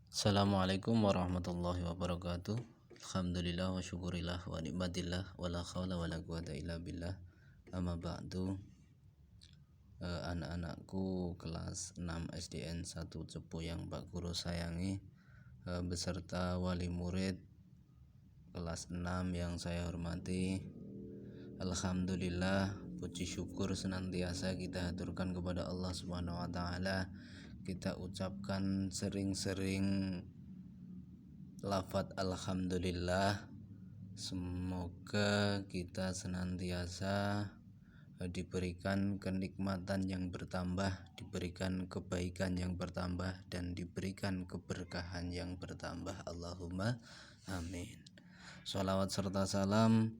Assalamualaikum warahmatullahi wabarakatuh. Alhamdulillah wa syukurillah wa nikmatillah wa la khawla wa la quwata illa billah. Amma ba'du. Anak-anakku kelas 6 SDN 1 Cepu yang Pak Guru sayangi, beserta wali murid kelas 6 yang saya hormati. Alhamdulillah, puji syukur senantiasa kita haturkan kepada Allah Subhanahu wa taala. Kita ucapkan sering-sering lafadz alhamdulillah. Semoga kita senantiasa diberikan kenikmatan yang bertambah, diberikan kebaikan yang bertambah, dan diberikan keberkahan yang bertambah. Allahumma amin. Sholawat serta salam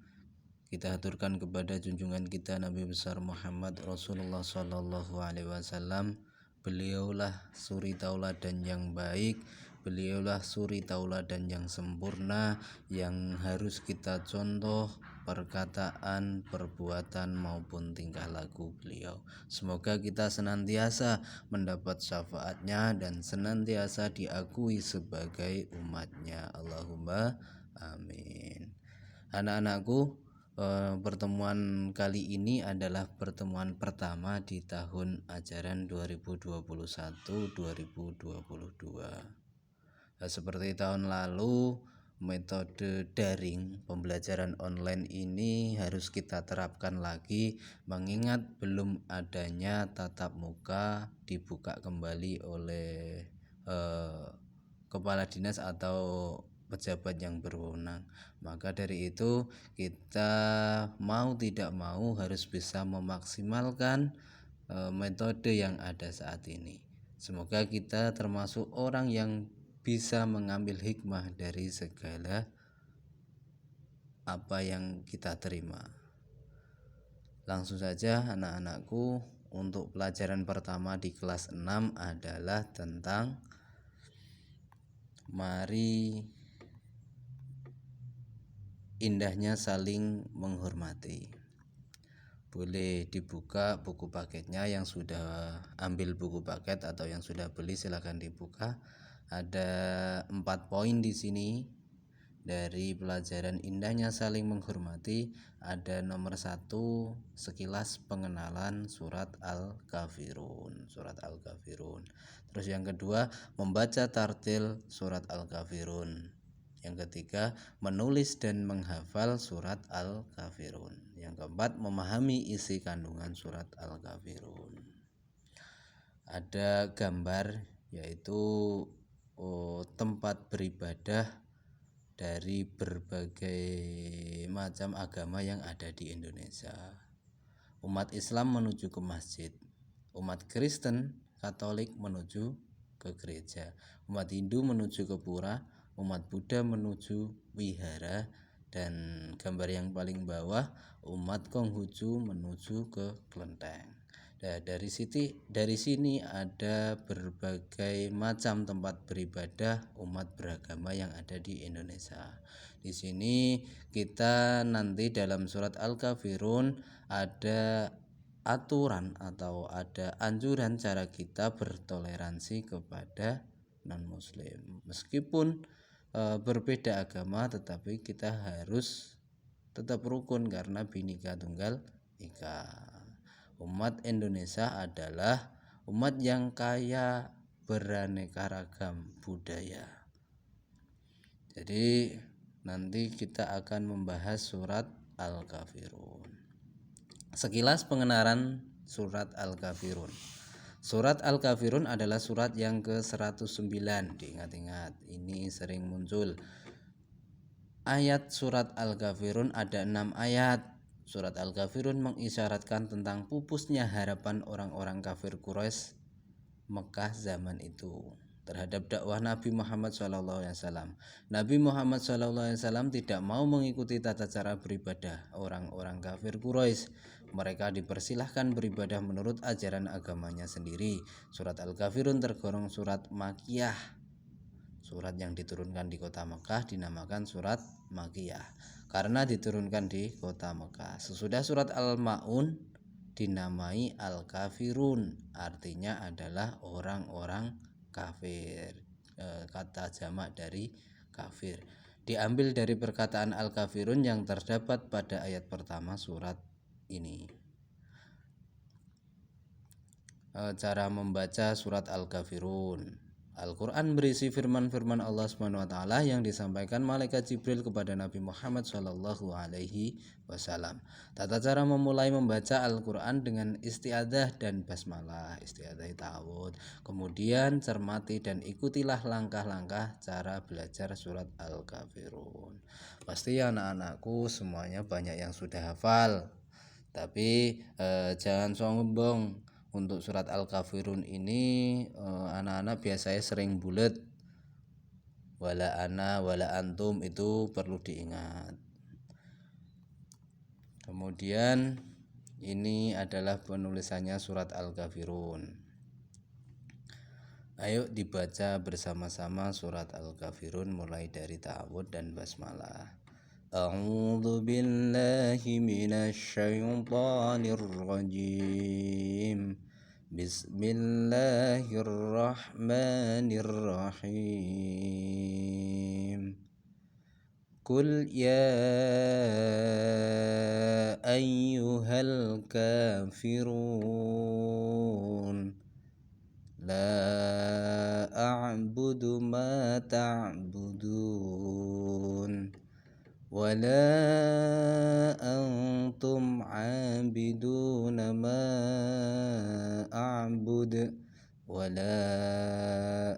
kita haturkan kepada junjungan kita Nabi besar Muhammad Rasulullah Sallallahu Alaihi Wasallam. Beliaulah suri tauladan yang baik, beliaulah suri tauladan yang sempurna, yang harus kita contoh perkataan, perbuatan maupun tingkah laku beliau. Semoga kita senantiasa mendapat syafaatnya dan senantiasa diakui sebagai umatnya. Allahumma amin. Anak-anakku, pertemuan kali ini adalah pertemuan pertama di tahun ajaran 2021-2022. Seperti tahun lalu, metode daring pembelajaran online ini harus kita terapkan lagi, mengingat belum adanya tatap muka dibuka kembali oleh kepala dinas atau pejabat yang berwenang. Maka dari itu kita mau tidak mau harus bisa memaksimalkan metode yang ada saat ini. Semoga kita termasuk orang yang bisa mengambil hikmah dari segala apa yang kita terima. Langsung saja anak-anakku, untuk pelajaran pertama di kelas 6 adalah tentang mari indahnya saling menghormati. Boleh dibuka buku paketnya, yang sudah ambil buku paket atau yang sudah beli silakan dibuka. Ada 4 poin di sini dari pelajaran indahnya saling menghormati. Ada nomor 1, sekilas pengenalan surat Al-Kafirun. Terus yang kedua, membaca tartil surat Al-Kafirun. Yang ketiga, menulis dan menghafal surat Al-Kafirun. Yang keempat, memahami isi kandungan surat Al-Kafirun. Ada gambar, yaitu tempat beribadah dari berbagai macam agama yang ada di Indonesia. Umat Islam menuju ke masjid, umat Kristen Katolik menuju ke gereja, umat Hindu menuju ke pura, umat Buddha menuju wihara, dan gambar yang paling bawah, umat Konghucu menuju ke kelenteng. Nah, dari sini ada berbagai macam tempat beribadah umat beragama yang ada di Indonesia. Di sini kita nanti dalam surat Al-Kafirun ada aturan atau ada anjuran cara kita bertoleransi kepada non-muslim. Meskipun berbeda agama, tetapi kita harus tetap rukun karena Bhinneka Tunggal Ika. Umat Indonesia adalah umat yang kaya beraneka ragam budaya. Jadi nanti kita akan membahas surat Al-Kafirun. Sekilas pengenalan surat Al-Kafirun. Surat Al-Kafirun adalah surat yang ke-109. Diingat-ingat, ini sering muncul. Ayat surat Al-Kafirun ada 6 ayat. Surat Al-Kafirun mengisyaratkan tentang pupusnya harapan orang-orang kafir Quraisy Mekah zaman itu terhadap dakwah Nabi Muhammad SAW. Nabi Muhammad SAW tidak mau mengikuti tata cara beribadah orang-orang kafir Quraisy. Mereka dipersilahkan beribadah menurut ajaran agamanya sendiri. Surat Al-Kafirun tergolong surat Makkiyah. Surat yang diturunkan di kota Mekah dinamakan surat Makkiyah karena diturunkan di kota Mekah. Sesudah surat Al-Ma'un dinamai Al-Kafirun, artinya adalah orang-orang kafir. kata jamak dari kafir. Diambil dari perkataan al-kafirun yang terdapat pada ayat pertama surat ini. Cara membaca surat al-kafirun. Al-Quran berisi firman-firman Allah SWT yang disampaikan malaikat Jibril kepada Nabi Muhammad SAW. Tata cara memulai membaca Al-Quran dengan isti'adzah dan basmalah, isti'adzah ta'awudz. Kemudian cermati dan ikutilah langkah-langkah cara belajar surat Al-Kafirun. Pasti anak-anakku semuanya banyak yang sudah hafal, tapi jangan sombong. Untuk surat Al-Kafirun ini anak-anak biasanya sering bulet, wala ana wala antum, itu perlu diingat. Kemudian ini adalah penulisannya surat Al-Kafirun. Ayo dibaca bersama-sama surat Al-Kafirun mulai dari ta'awudz dan basmalah. A'udzu billahi minasyaitonir rajim. Bismillahirrahmanirrahim. Qul ya ayyuhal kafirun la a'budu ma ta'budun wala antum 'abiduna ma a'bud wala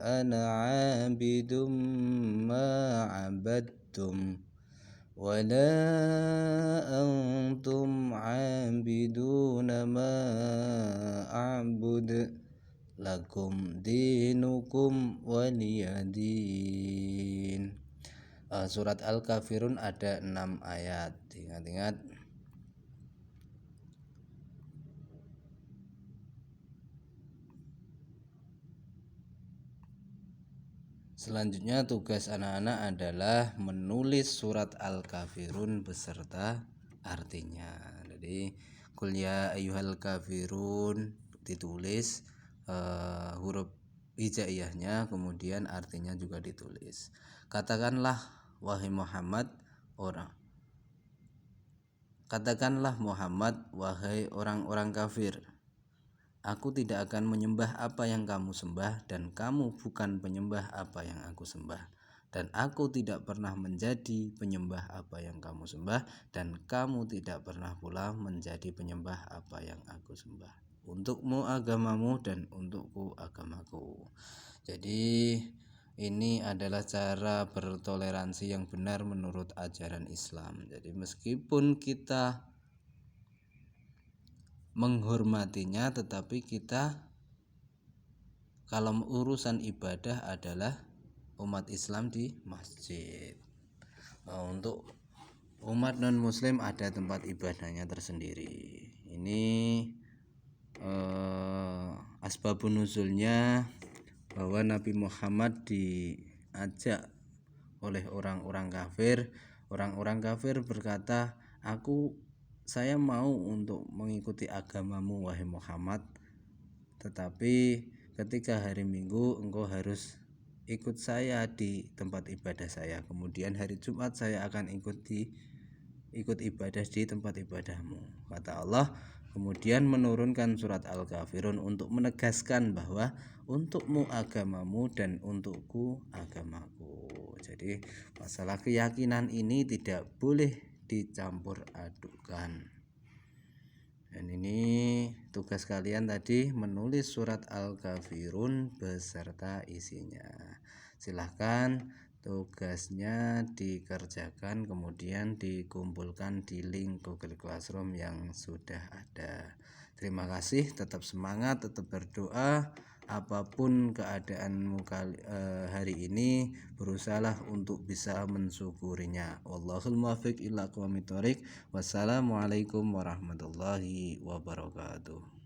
ana 'abidum ma 'abadtum wala antum 'abiduna ma a'bud lakum dinukum waliyadin. Surat Al-Kafirun ada 6 ayat. Ingat-ingat. Selanjutnya tugas anak-anak adalah menulis surat Al-Kafirun beserta artinya. Jadi qul ya ayyuhal kafirun ditulis huruf hijaiyahnya, kemudian artinya juga ditulis. Katakanlah wahai Muhammad, wahai orang-orang kafir, aku tidak akan menyembah apa yang kamu sembah, dan kamu bukan penyembah apa yang aku sembah, dan aku tidak pernah menjadi penyembah apa yang kamu sembah, dan kamu tidak pernah pula menjadi penyembah apa yang aku sembah. Untukmu agamamu dan untukku agamaku. Jadi ini adalah cara bertoleransi yang benar menurut ajaran Islam. Jadi meskipun kita menghormatinya, tetapi kita kalau urusan ibadah adalah umat Islam di masjid. Untuk umat non muslim ada tempat ibadahnya tersendiri. Ini asbabun nuzulnya bahwa Nabi Muhammad diajak oleh orang-orang kafir. Orang-orang kafir berkata, saya mau untuk mengikuti agamamu wahai Muhammad, tetapi ketika hari Minggu engkau harus ikut saya di tempat ibadah saya, kemudian hari Jumat saya akan ikut ibadah di tempat ibadahmu. Kata Allah, kemudian menurunkan surat Al-Kafirun untuk menegaskan bahwa untukmu agamamu dan untukku agamaku. Jadi masalah keyakinan ini tidak boleh dicampur adukan. Dan ini tugas kalian tadi menulis surat Al-Kafirun beserta isinya. Silahkan tugasnya dikerjakan, kemudian dikumpulkan di link Google Classroom yang sudah ada. Terima kasih, tetap semangat, tetap berdoa. Apapun keadaanmu hari ini, berusahalah untuk bisa mensyukurinya. Wallahul muwaffiq ila aqwamit thoriq. Wassalamualaikum warahmatullahi wabarakatuh.